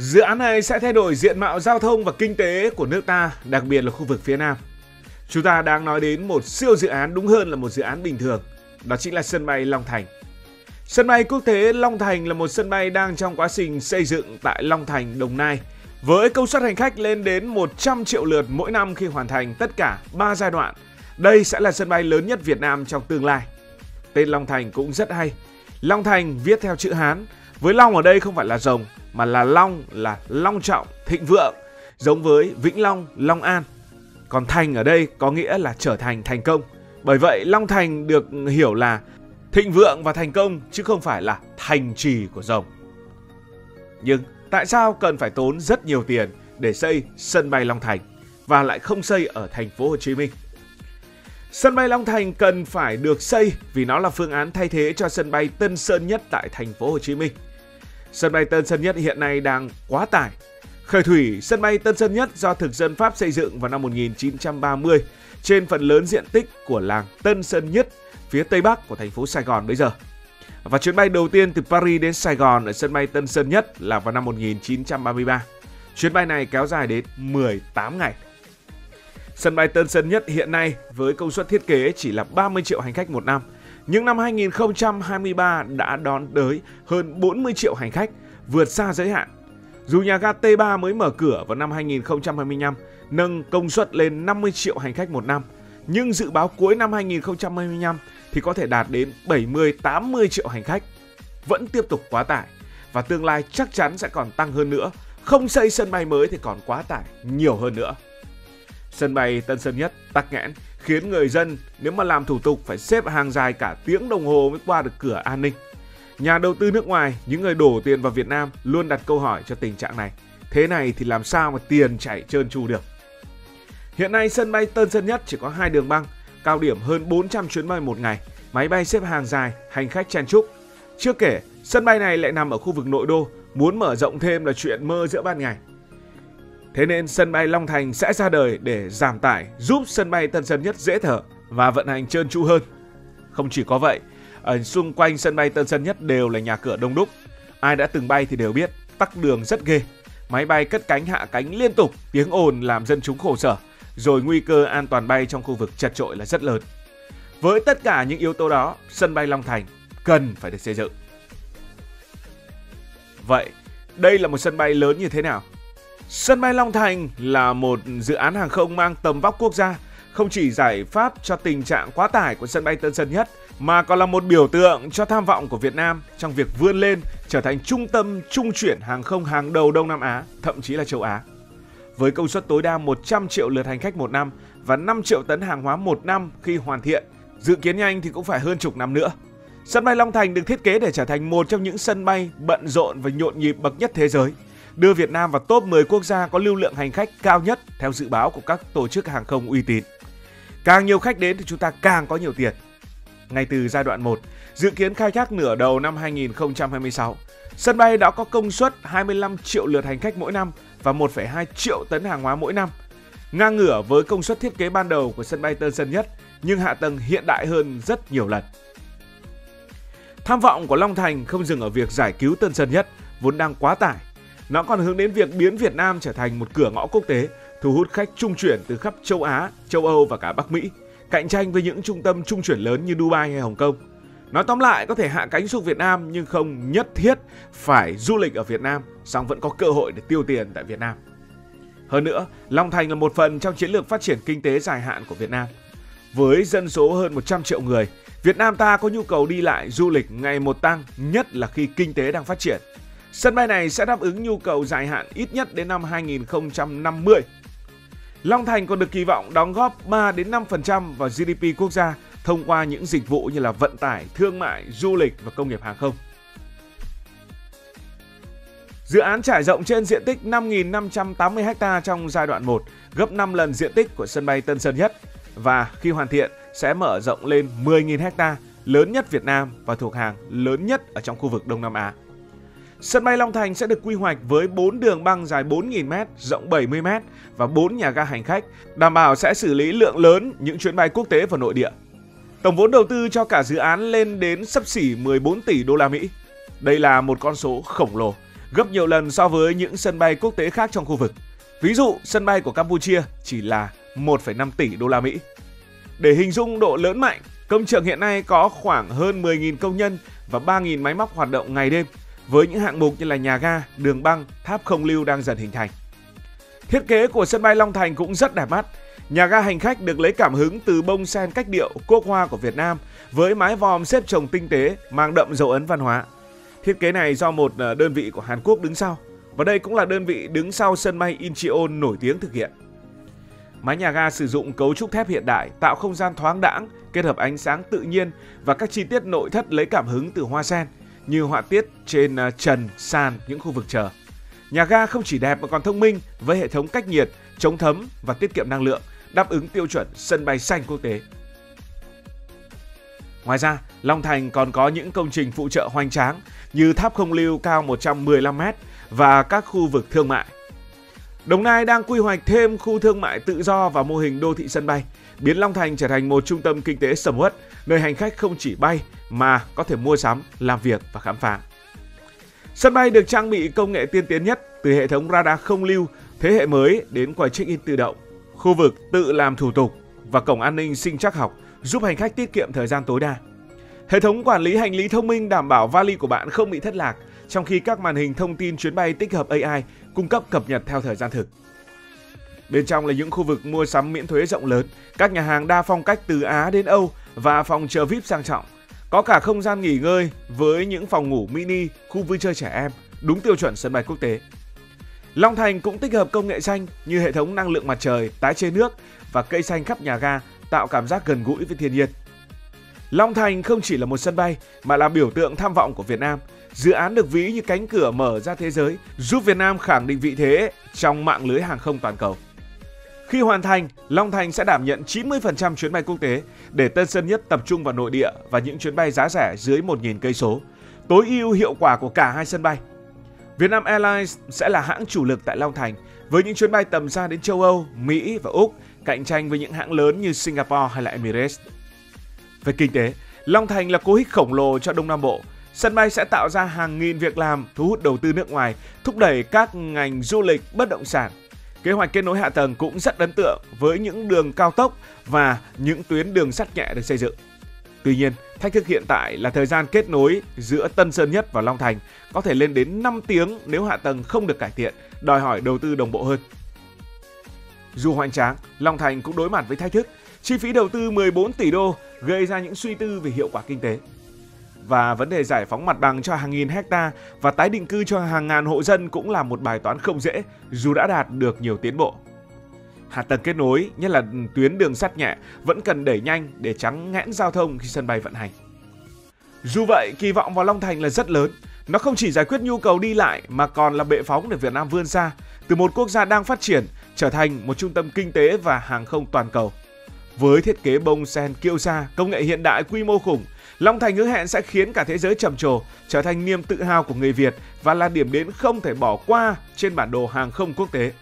Dự án này sẽ thay đổi diện mạo giao thông và kinh tế của nước ta, đặc biệt là khu vực phía Nam. Chúng ta đang nói đến một siêu dự án, đúng hơn là một dự án bình thường. Đó chính là sân bay Long Thành. Sân bay quốc tế Long Thành là một sân bay đang trong quá trình xây dựng tại Long Thành, Đồng Nai. Với công suất hành khách lên đến 100 triệu lượt mỗi năm khi hoàn thành tất cả 3 giai đoạn. Đây sẽ là sân bay lớn nhất Việt Nam trong tương lai. Tên Long Thành cũng rất hay. Long Thành viết theo chữ Hán. Với long ở đây không phải là rồng, mà là long trọng, thịnh vượng, giống với Vĩnh Long, Long An. Còn thành ở đây có nghĩa là trở thành, thành công. Bởi vậy Long Thành được hiểu là thịnh vượng và thành công, chứ không phải là thành trì của rồng. Nhưng tại sao cần phải tốn rất nhiều tiền để xây sân bay Long Thành và lại không xây ở thành phố Hồ Chí Minh? Sân bay Long Thành cần phải được xây vì nó là phương án thay thế cho sân bay Tân Sơn Nhất tại thành phố Hồ Chí Minh. Sân bay Tân Sơn Nhất hiện nay đang quá tải. Khởi thủy sân bay Tân Sơn Nhất do thực dân Pháp xây dựng vào năm 1930 trên phần lớn diện tích của làng Tân Sơn Nhất, phía tây bắc của thành phố Sài Gòn bây giờ. Và chuyến bay đầu tiên từ Paris đến Sài Gòn ở sân bay Tân Sơn Nhất là vào năm 1933. Chuyến bay này kéo dài đến 18 ngày. Sân bay Tân Sơn Nhất hiện nay với công suất thiết kế chỉ là 30 triệu hành khách một năm. Nhưng năm 2023 đã đón tới hơn 40 triệu hành khách, vượt xa giới hạn. Dù nhà ga T3 mới mở cửa vào năm 2025, nâng công suất lên 50 triệu hành khách một năm, nhưng dự báo cuối năm 2025 thì có thể đạt đến 70-80 triệu hành khách. Vẫn tiếp tục quá tải và tương lai chắc chắn sẽ còn tăng hơn nữa. Không xây sân bay mới thì còn quá tải nhiều hơn nữa. Sân bay Tân Sơn Nhất tắc nghẽn khiến người dân nếu mà làm thủ tục phải xếp hàng dài cả tiếng đồng hồ mới qua được cửa an ninh. Nhà đầu tư nước ngoài, những người đổ tiền vào Việt Nam luôn đặt câu hỏi cho tình trạng này. Thế này thì làm sao mà tiền chảy trơn tru được? Hiện nay sân bay Tân Sơn Nhất chỉ có 2 đường băng, cao điểm hơn 400 chuyến bay một ngày, máy bay xếp hàng dài, hành khách chen chúc. Chưa kể, sân bay này lại nằm ở khu vực nội đô, muốn mở rộng thêm là chuyện mơ giữa ban ngày. Thế nên sân bay Long Thành sẽ ra đời để giảm tải, giúp sân bay Tân Sơn Nhất dễ thở và vận hành trơn tru hơn. Không chỉ có vậy, ở xung quanh sân bay Tân Sơn Nhất đều là nhà cửa đông đúc. Ai đã từng bay thì đều biết, tắc đường rất ghê. Máy bay cất cánh hạ cánh liên tục, tiếng ồn làm dân chúng khổ sở, rồi nguy cơ an toàn bay trong khu vực chật chội là rất lớn. Với tất cả những yếu tố đó, sân bay Long Thành cần phải được xây dựng. Vậy, đây là một sân bay lớn như thế nào? Sân bay Long Thành là một dự án hàng không mang tầm vóc quốc gia, không chỉ giải pháp cho tình trạng quá tải của sân bay Tân Sơn Nhất, mà còn là một biểu tượng cho tham vọng của Việt Nam trong việc vươn lên trở thành trung tâm trung chuyển hàng không hàng đầu Đông Nam Á, thậm chí là châu Á. Với công suất tối đa 100 triệu lượt hành khách một năm và 5 triệu tấn hàng hóa một năm khi hoàn thiện, dự kiến nhanh thì cũng phải hơn chục năm nữa. Sân bay Long Thành được thiết kế để trở thành một trong những sân bay bận rộn và nhộn nhịp bậc nhất thế giới, đưa Việt Nam vào top 10 quốc gia có lưu lượng hành khách cao nhất theo dự báo của các tổ chức hàng không uy tín. Càng nhiều khách đến thì chúng ta càng có nhiều tiền. Ngay từ giai đoạn 1, dự kiến khai thác nửa đầu năm 2026, sân bay đã có công suất 25 triệu lượt hành khách mỗi năm và 1,2 triệu tấn hàng hóa mỗi năm. Ngang ngửa với công suất thiết kế ban đầu của sân bay Tân Sơn Nhất, nhưng hạ tầng hiện đại hơn rất nhiều lần. Tham vọng của Long Thành không dừng ở việc giải cứu Tân Sơn Nhất, vốn đang quá tải. Nó còn hướng đến việc biến Việt Nam trở thành một cửa ngõ quốc tế, thu hút khách trung chuyển từ khắp châu Á, châu Âu và cả Bắc Mỹ, cạnh tranh với những trung tâm trung chuyển lớn như Dubai hay Hồng Kông. Nói tóm lại, có thể hạ cánh xuống Việt Nam nhưng không nhất thiết phải du lịch ở Việt Nam, song vẫn có cơ hội để tiêu tiền tại Việt Nam. Hơn nữa, Long Thành là một phần trong chiến lược phát triển kinh tế dài hạn của Việt Nam. Với dân số hơn 100 triệu người, Việt Nam ta có nhu cầu đi lại du lịch ngày một tăng, nhất là khi kinh tế đang phát triển. Sân bay này sẽ đáp ứng nhu cầu dài hạn ít nhất đến năm 2050. Long Thành còn được kỳ vọng đóng góp 3-5% vào GDP quốc gia thông qua những dịch vụ như là vận tải, thương mại, du lịch và công nghiệp hàng không. Dự án trải rộng trên diện tích 5.580 ha trong giai đoạn 1, gấp 5 lần diện tích của sân bay Tân Sơn Nhất, và khi hoàn thiện sẽ mở rộng lên 10.000 ha, lớn nhất Việt Nam và thuộc hàng lớn nhất ở trong khu vực Đông Nam Á. Sân bay Long Thành sẽ được quy hoạch với 4 đường băng dài 4.000m, rộng 70m và 4 nhà ga hành khách, đảm bảo sẽ xử lý lượng lớn những chuyến bay quốc tế và nội địa. Tổng vốn đầu tư cho cả dự án lên đến xấp xỉ 14 tỷ đô la Mỹ. Đây là một con số khổng lồ, gấp nhiều lần so với những sân bay quốc tế khác trong khu vực. Ví dụ, sân bay của Campuchia chỉ là 1,5 tỷ đô la Mỹ. Để hình dung độ lớn mạnh, công trường hiện nay có khoảng hơn 10.000 công nhân và 3.000 máy móc hoạt động ngày đêm, với những hạng mục như là nhà ga, đường băng, tháp không lưu đang dần hình thành. Thiết kế của sân bay Long Thành cũng rất đẹp mắt. Nhà ga hành khách được lấy cảm hứng từ bông sen cách điệu quốc hoa của Việt Nam với mái vòm xếp chồng tinh tế mang đậm dấu ấn văn hóa. Thiết kế này do một đơn vị của Hàn Quốc đứng sau, và đây cũng là đơn vị đứng sau sân bay Incheon nổi tiếng thực hiện. Mái nhà ga sử dụng cấu trúc thép hiện đại, tạo không gian thoáng đãng, kết hợp ánh sáng tự nhiên và các chi tiết nội thất lấy cảm hứng từ hoa sen như họa tiết trên trần, sàn những khu vực chờ. Nhà ga không chỉ đẹp mà còn thông minh với hệ thống cách nhiệt, chống thấm và tiết kiệm năng lượng, đáp ứng tiêu chuẩn sân bay xanh quốc tế. Ngoài ra, Long Thành còn có những công trình phụ trợ hoành tráng như tháp không lưu cao 115 m và các khu vực thương mại. Đồng Nai đang quy hoạch thêm khu thương mại tự do và mô hình đô thị sân bay, biến Long Thành trở thành một trung tâm kinh tế sầm uất, nơi hành khách không chỉ bay mà có thể mua sắm, làm việc và khám phá. Sân bay được trang bị công nghệ tiên tiến nhất, từ hệ thống radar không lưu thế hệ mới đến quầy check-in tự động, khu vực tự làm thủ tục và cổng an ninh sinh trắc học giúp hành khách tiết kiệm thời gian tối đa. Hệ thống quản lý hành lý thông minh đảm bảo vali của bạn không bị thất lạc, trong khi các màn hình thông tin chuyến bay tích hợp AI cung cấp cập nhật theo thời gian thực. Bên trong là những khu vực mua sắm miễn thuế rộng lớn, các nhà hàng đa phong cách từ Á đến Âu và phòng chờ VIP sang trọng. Có cả không gian nghỉ ngơi với những phòng ngủ mini, khu vui chơi trẻ em, đúng tiêu chuẩn sân bay quốc tế. Long Thành cũng tích hợp công nghệ xanh như hệ thống năng lượng mặt trời, tái chế nước và cây xanh khắp nhà ga, tạo cảm giác gần gũi với thiên nhiên. Long Thành không chỉ là một sân bay mà là biểu tượng tham vọng của Việt Nam. Dự án được ví như cánh cửa mở ra thế giới, giúp Việt Nam khẳng định vị thế trong mạng lưới hàng không toàn cầu. Khi hoàn thành, Long Thành sẽ đảm nhận 90% chuyến bay quốc tế để Tân Sơn Nhất tập trung vào nội địa và những chuyến bay giá rẻ dưới 1.000 cây số, tối ưu hiệu quả của cả hai sân bay. Vietnam Airlines sẽ là hãng chủ lực tại Long Thành với những chuyến bay tầm xa đến châu Âu, Mỹ và Úc, cạnh tranh với những hãng lớn như Singapore hay là Emirates. Về kinh tế, Long Thành là cú hích khổng lồ cho Đông Nam Bộ. Sân bay sẽ tạo ra hàng nghìn việc làm, thu hút đầu tư nước ngoài, thúc đẩy các ngành du lịch, bất động sản. Kế hoạch kết nối hạ tầng cũng rất ấn tượng với những đường cao tốc và những tuyến đường sắt nhẹ được xây dựng. Tuy nhiên, thách thức hiện tại là thời gian kết nối giữa Tân Sơn Nhất và Long Thành có thể lên đến 5 tiếng nếu hạ tầng không được cải thiện, đòi hỏi đầu tư đồng bộ hơn. Dù hoành tráng, Long Thành cũng đối mặt với thách thức. Chi phí đầu tư 14 tỷ đô gây ra những suy tư về hiệu quả kinh tế. Và vấn đề giải phóng mặt bằng cho hàng nghìn hecta và tái định cư cho hàng ngàn hộ dân cũng là một bài toán không dễ dù đã đạt được nhiều tiến bộ. Hạ tầng kết nối, nhất là tuyến đường sắt nhẹ, vẫn cần đẩy nhanh để tránh nghẽn giao thông khi sân bay vận hành. Dù vậy, kỳ vọng vào Long Thành là rất lớn. Nó không chỉ giải quyết nhu cầu đi lại mà còn là bệ phóng để Việt Nam vươn xa từ một quốc gia đang phát triển trở thành một trung tâm kinh tế và hàng không toàn cầu. Với thiết kế bông sen kiêu sa, công nghệ hiện đại quy mô khủng, Long Thành hứa hẹn sẽ khiến cả thế giới trầm trồ, trở thành niềm tự hào của người Việt và là điểm đến không thể bỏ qua trên bản đồ hàng không quốc tế.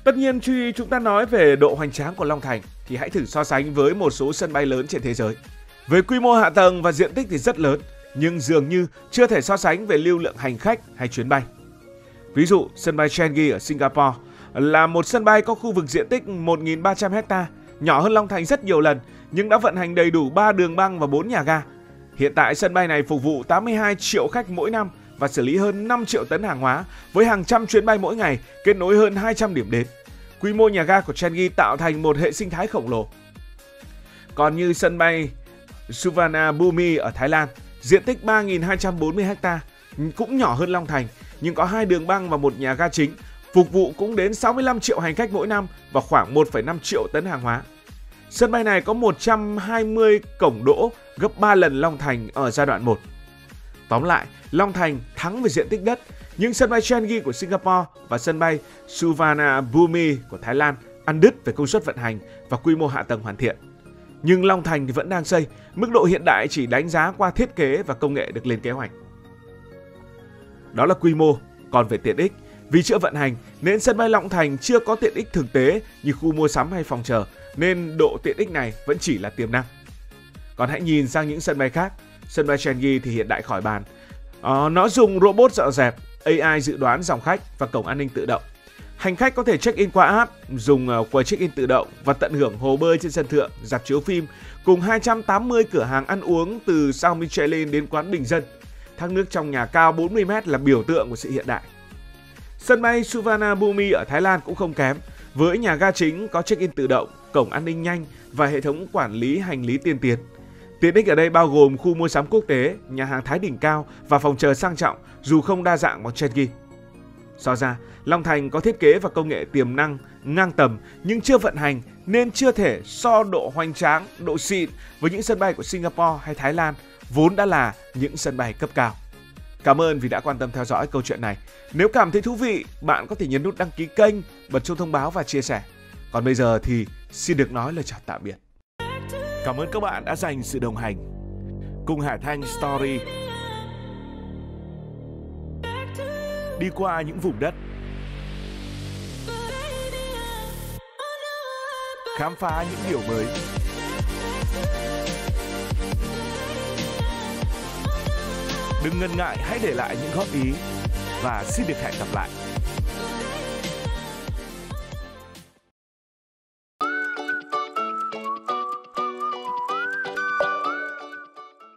Tất nhiên, khi chúng ta nói về độ hoành tráng của Long Thành thì hãy thử so sánh với một số sân bay lớn trên thế giới. Về quy mô hạ tầng và diện tích thì rất lớn, nhưng dường như chưa thể so sánh về lưu lượng hành khách hay chuyến bay. Ví dụ, sân bay Changi ở Singapore là một sân bay có khu vực diện tích 1.300 ha, nhỏ hơn Long Thành rất nhiều lần, nhưng đã vận hành đầy đủ 3 đường băng và 4 nhà ga. Hiện tại, sân bay này phục vụ 82 triệu khách mỗi năm và xử lý hơn 5 triệu tấn hàng hóa với hàng trăm chuyến bay mỗi ngày, kết nối hơn 200 điểm đến. Quy mô nhà ga của Changi tạo thành một hệ sinh thái khổng lồ. Còn như sân bay Suvarnabhumi ở Thái Lan, diện tích 3.240 ha, cũng nhỏ hơn Long Thành, nhưng có 2 đường băng và 1 nhà ga chính, phục vụ cũng đến 65 triệu hành khách mỗi năm và khoảng 1,5 triệu tấn hàng hóa. Sân bay này có 120 cổng đỗ, gấp 3 lần Long Thành ở giai đoạn 1. Tóm lại, Long Thành thắng về diện tích đất, nhưng sân bay Changi của Singapore và sân bay Suvarnabhumi của Thái Lan ăn đứt về công suất vận hành và quy mô hạ tầng hoàn thiện. Nhưng Long Thành thì vẫn đang xây, mức độ hiện đại chỉ đánh giá qua thiết kế và công nghệ được lên kế hoạch. Đó là quy mô, còn về tiện ích, vì chưa vận hành nên sân bay Long Thành chưa có tiện ích thực tế như khu mua sắm hay phòng chờ, nên độ tiện ích này vẫn chỉ là tiềm năng. Còn hãy nhìn sang những sân bay khác, sân bay Changi thì hiện đại khỏi bàn. Nó dùng robot dọn dẹp, AI dự đoán dòng khách và cổng an ninh tự động. Hành khách có thể check-in qua app, dùng quầy check-in tự động và tận hưởng hồ bơi trên sân thượng, rạp chiếu phim cùng 280 cửa hàng ăn uống từ sao Michelin đến quán bình dân. Thác nước trong nhà cao 40 m là biểu tượng của sự hiện đại. Sân bay Suvarnabhumi ở Thái Lan cũng không kém, với nhà ga chính có check-in tự động, cổng an ninh nhanh và hệ thống quản lý hành lý tiên tiến. Tiện ích ở đây bao gồm khu mua sắm quốc tế, nhà hàng Thái đỉnh cao và phòng chờ sang trọng dù không đa dạng bằng check-in. So ra, Long Thành có thiết kế và công nghệ tiềm năng ngang tầm nhưng chưa vận hành nên chưa thể so độ hoành tráng, độ xịn với những sân bay của Singapore hay Thái Lan vốn đã là những sân bay cấp cao. Cảm ơn vì đã quan tâm theo dõi câu chuyện này. Nếu cảm thấy thú vị, bạn có thể nhấn nút đăng ký kênh, bật chuông thông báo và chia sẻ. Còn bây giờ thì xin được nói lời chào tạm biệt. Cảm ơn các bạn đã dành sự đồng hành cùng Hải Thanh Story. Đi qua những vùng đất, khám phá những điều mới. Đừng ngần ngại, hãy để lại những góp ý và xin được hẹn gặp lại.